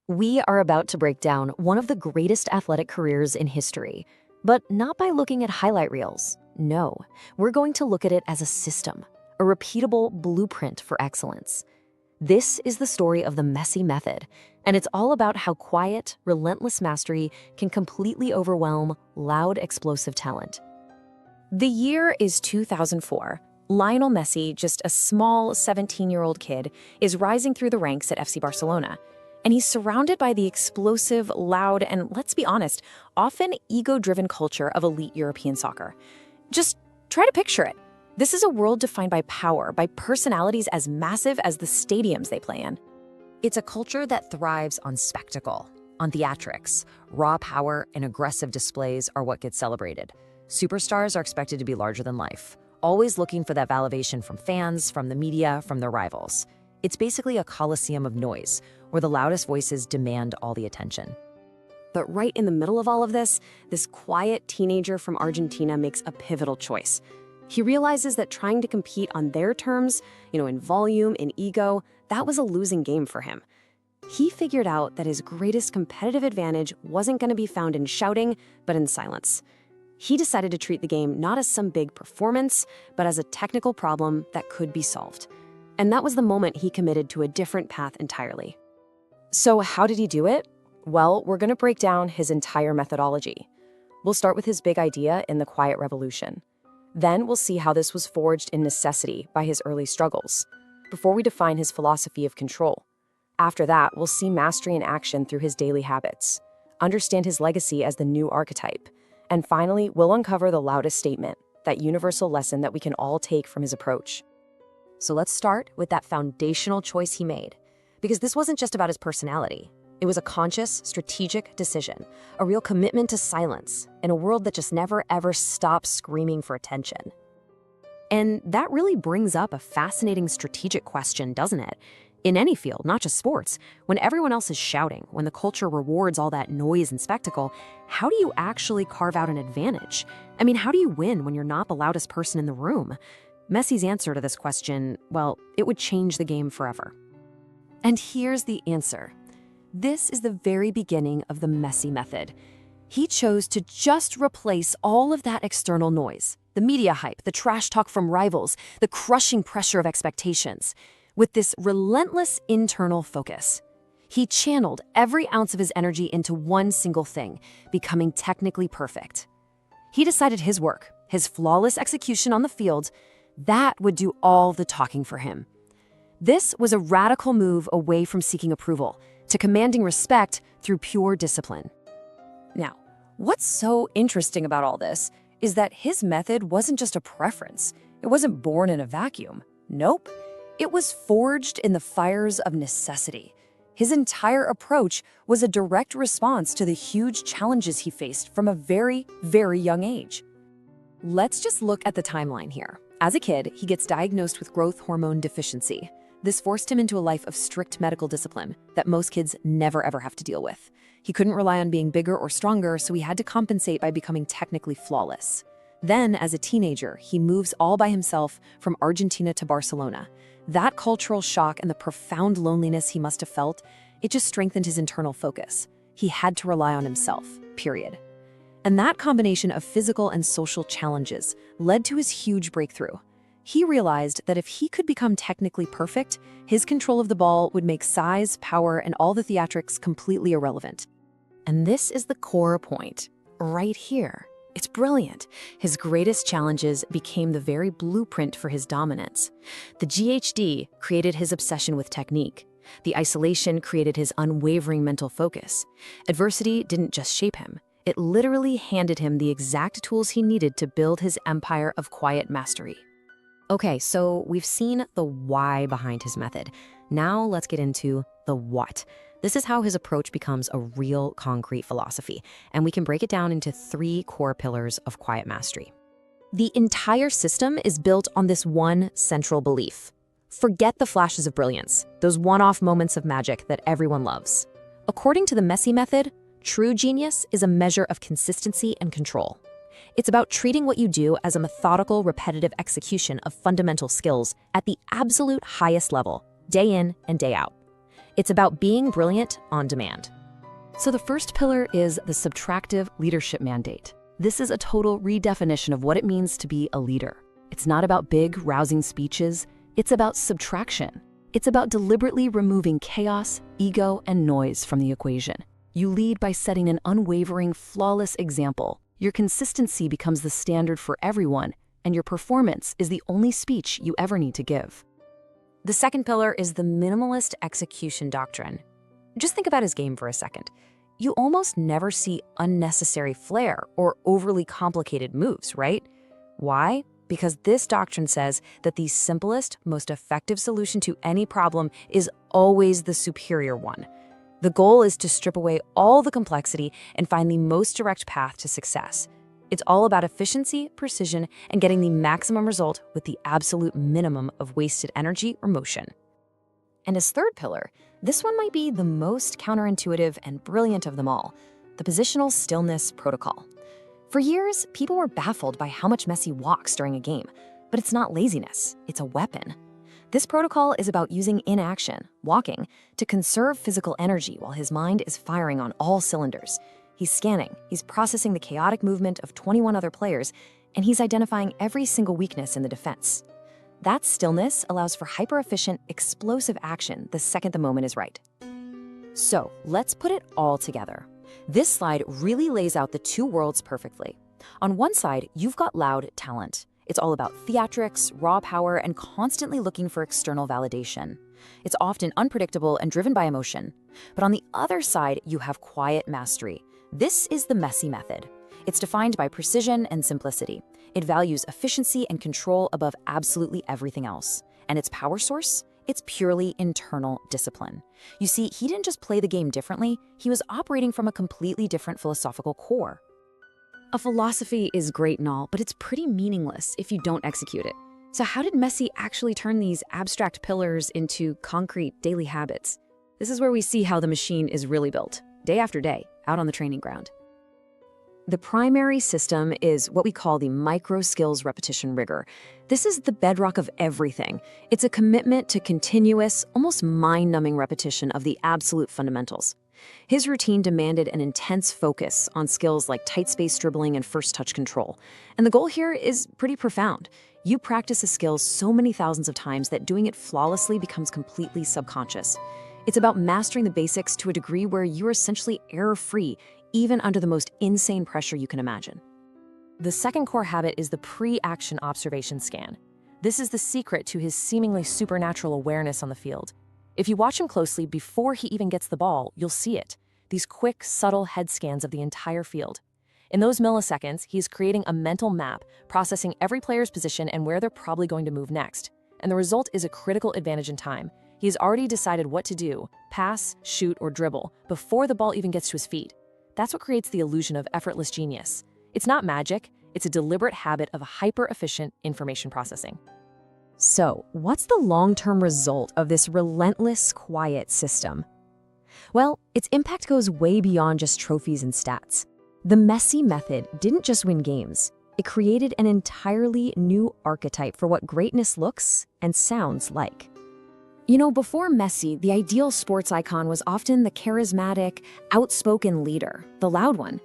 We are about to break down one of the greatest athletic careers in history, but not by looking at highlight reels. No, we're going to look at it as a system, a repeatable blueprint for excellence. This is the story of the Messi Method, and it's all about how quiet, relentless mastery can completely overwhelm loud, explosive talent. The year is 2004. Lionel Messi, just a small 17-year-old kid, is rising through the ranks at FC Barcelona. And he's surrounded by the explosive, loud, and let's be honest, often ego-driven culture of elite European soccer. Just try to picture it. This is a world defined by power, by personalities as massive as the stadiums they play in. It's a culture that thrives on spectacle, on theatrics. Raw power and aggressive displays are what gets celebrated. Superstars are expected to be larger than life, always looking for that validation from fans, from the media, from their rivals. It's basically a coliseum of noise, where the loudest voices demand all the attention. But right in the middle of all of this quiet teenager from Argentina makes a pivotal choice. He realizes that trying to compete on their terms, in volume, in ego, that was a losing game for him. He figured out that his greatest competitive advantage wasn't going to be found in shouting, but in silence. He decided to treat the game not as some big performance, but as a technical problem that could be solved. And that was the moment he committed to a different path entirely. So how did he do it? Well, we're going to break down his entire methodology. We'll start with his big idea in the Quiet Revolution. Then we'll see how this was forged in necessity by his early struggles, before we define his philosophy of control. After that, we'll see mastery in action through his daily habits, understand his legacy as the new archetype, and finally, we'll uncover the loudest statement, that universal lesson that we can all take from his approach. So let's start with that foundational choice he made, because this wasn't just about his personality. It was a conscious, strategic decision, a real commitment to silence in a world that just never ever stops screaming for attention. And that really brings up a fascinating strategic question, doesn't it? In any field, not just sports, when everyone else is shouting, when the culture rewards all that noise and spectacle, how do you actually carve out an advantage? I mean, how do you win when you're not the loudest person in the room? Messi's answer to this question, well, it would change the game forever. And here's the answer. This is the very beginning of the Messi Method. He chose to just replace all of that external noise, the media hype, the trash talk from rivals, the crushing pressure of expectations, with this relentless internal focus. He channeled every ounce of his energy into one single thing, becoming technically perfect. He decided his work, his flawless execution on the field, that would do all the talking for him. This was a radical move away from seeking approval to commanding respect through pure discipline. Now, what's so interesting about all this is that his method wasn't just a preference. It wasn't born in a vacuum. Nope. It was forged in the fires of necessity. His entire approach was a direct response to the huge challenges he faced from a very, very young age. Let's just look at the timeline here. As a kid, he gets diagnosed with growth hormone deficiency. This forced him into a life of strict medical discipline that most kids never ever have to deal with. He couldn't rely on being bigger or stronger, so he had to compensate by becoming technically flawless. Then, as a teenager, he moves all by himself from Argentina to Barcelona. That cultural shock and the profound loneliness he must have felt, it just strengthened his internal focus. He had to rely on himself, period. And that combination of physical and social challenges led to his huge breakthrough. He realized that if he could become technically perfect, his control of the ball would make size, power, and all the theatrics completely irrelevant. And this is the core point, right here. It's brilliant. His greatest challenges became the very blueprint for his dominance. The GHD created his obsession with technique. The isolation created his unwavering mental focus. Adversity didn't just shape him. It literally handed him the exact tools he needed to build his empire of quiet mastery. Okay, so we've seen the why behind his method. Now let's get into the what. This is how his approach becomes a real concrete philosophy, and we can break it down into 3 core pillars of quiet mastery. The entire system is built on this one central belief. Forget the flashes of brilliance, those one-off moments of magic that everyone loves. According to the Messi Method, true genius is a measure of consistency and control. It's about treating what you do as a methodical, repetitive execution of fundamental skills at the absolute highest level, day in and day out. It's about being brilliant on demand. So the first pillar is the Subtractive Leadership Mandate. This is a total redefinition of what it means to be a leader. It's not about big, rousing speeches. It's about subtraction. It's about deliberately removing chaos, ego, and noise from the equation. You lead by setting an unwavering, flawless example. Your consistency becomes the standard for everyone, and your performance is the only speech you ever need to give. The second pillar is the Minimalist Execution Doctrine. Just think about his game for a second. You almost never see unnecessary flair or overly complicated moves, right? Why? Because this doctrine says that the simplest, most effective solution to any problem is always the superior one. The goal is to strip away all the complexity and find the most direct path to success. It's all about efficiency, precision, and getting the maximum result with the absolute minimum of wasted energy or motion. And his third pillar, this one might be the most counterintuitive and brilliant of them all, the Positional Stillness Protocol. For years, people were baffled by how much Messi walks during a game, but it's not laziness, it's a weapon. This protocol is about using inaction, walking, to conserve physical energy while his mind is firing on all cylinders. He's scanning, he's processing the chaotic movement of 21 other players, and he's identifying every single weakness in the defense. That stillness allows for hyper-efficient, explosive action the second the moment is right. So, let's put it all together. This slide really lays out the two worlds perfectly. On one side, you've got loud talent. It's all about theatrics, raw power, and constantly looking for external validation. It's often unpredictable and driven by emotion. But on the other side, you have quiet mastery. This is the Messi Method. It's defined by precision and simplicity. It values efficiency and control above absolutely everything else. And its power source? It's purely internal discipline. You see, he didn't just play the game differently, he was operating from a completely different philosophical core. A philosophy is great and all, but it's pretty meaningless if you don't execute it. So how did Messi actually turn these abstract pillars into concrete daily habits? This is where we see how the machine is really built, day after day, out on the training ground. The primary system is what we call the Micro-Skills Repetition Rigor. This is the bedrock of everything. It's a commitment to continuous, almost mind-numbing repetition of the absolute fundamentals. His routine demanded an intense focus on skills like tight space dribbling and first touch control. And the goal here is pretty profound. You practice a skill so many thousands of times that doing it flawlessly becomes completely subconscious. It's about mastering the basics to a degree where you're essentially error-free, even under the most insane pressure you can imagine. The second core habit is the pre-action observation scan. This is the secret to his seemingly supernatural awareness on the field. If you watch him closely before he even gets the ball, you'll see it. These quick, subtle head scans of the entire field. In those milliseconds, he's creating a mental map, processing every player's position and where they're probably going to move next. And the result is a critical advantage in time. He's already decided what to do, pass, shoot, or dribble, before the ball even gets to his feet. That's what creates the illusion of effortless genius. It's not magic, it's a deliberate habit of hyper-efficient information processing. So, what's the long-term result of this relentless, quiet system? Well, its impact goes way beyond just trophies and stats. The Messi Method didn't just win games. It created an entirely new archetype for what greatness looks and sounds like. You know, before Messi, the ideal sports icon was often the charismatic, outspoken leader, the loud one.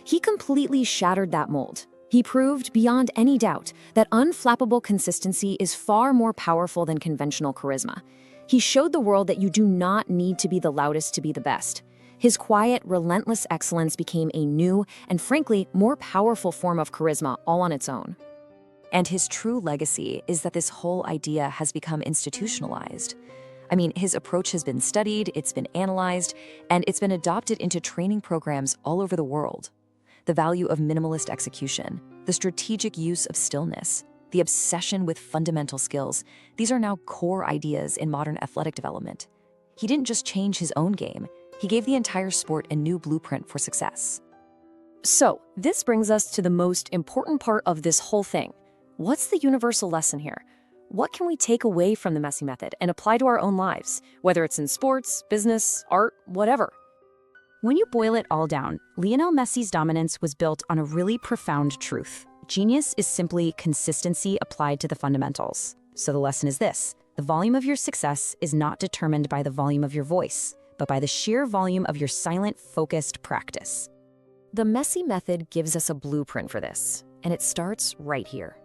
He completely shattered that mold. He proved beyond any doubt that unflappable consistency is far more powerful than conventional charisma. He showed the world that you do not need to be the loudest to be the best. His quiet, relentless excellence became a new and frankly more powerful form of charisma all on its own. And his true legacy is that this whole idea has become institutionalized. I mean, his approach has been studied, it's been analyzed, and it's been adopted into training programs all over the world. The value of minimalist execution, the strategic use of stillness, the obsession with fundamental skills, these are now core ideas in modern athletic development. He didn't just change his own game, he gave the entire sport a new blueprint for success. So, this brings us to the most important part of this whole thing. What's the universal lesson here? What can we take away from the Messi Method and apply to our own lives, whether it's in sports, business, art, whatever? When you boil it all down, Lionel Messi's dominance was built on a really profound truth. Genius is simply consistency applied to the fundamentals. So the lesson is this: The volume of your success is not determined by the volume of your voice, but by the sheer volume of your silent, focused practice. The Messi Method gives us a blueprint for this, and it starts right here.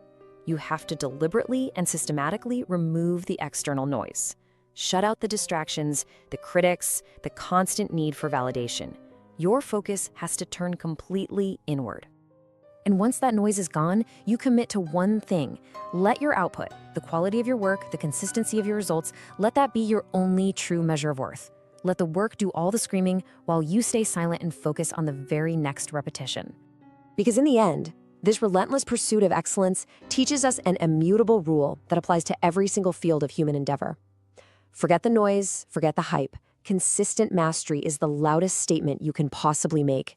You have to deliberately and systematically remove the external noise. Shut out the distractions, the critics, the constant need for validation. Your focus has to turn completely inward. And once that noise is gone, you commit to one thing. Let your output, the quality of your work, the consistency of your results, let that be your only true measure of worth. Let the work do all the screaming while you stay silent and focus on the very next repetition. Because in the end, this relentless pursuit of excellence teaches us an immutable rule that applies to every single field of human endeavor. Forget the noise, forget the hype. Consistent mastery is the loudest statement you can possibly make.